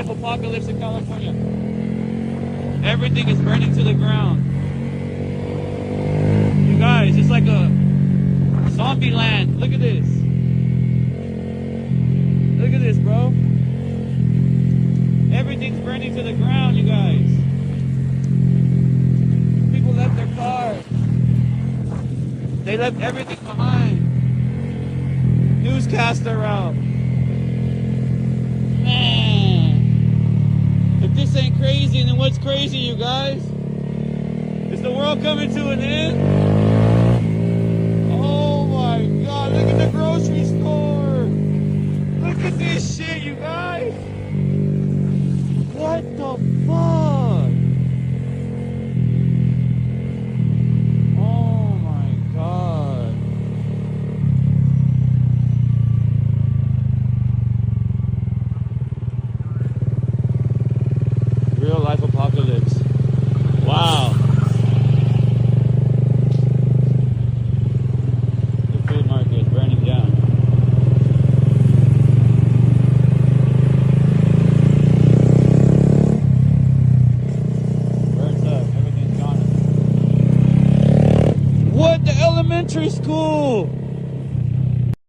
life apocalypse in California. Everything is burning to the ground. You guys, it's like a zombie land. Look at this. Look at this, bro. Everything's burning to the ground, you guys. People left their cars. They left everything behind. Newscaster out. Man. If this ain't crazy, then what's crazy, you guys? Is the world coming to an end? Oh my God, look at the grocery store. Look at this shit, you guys. What the fuck? Oh my God. Real life apocalypse. Wow. The food market is burning down. Burns up. Everything's gone. What? The elementary school?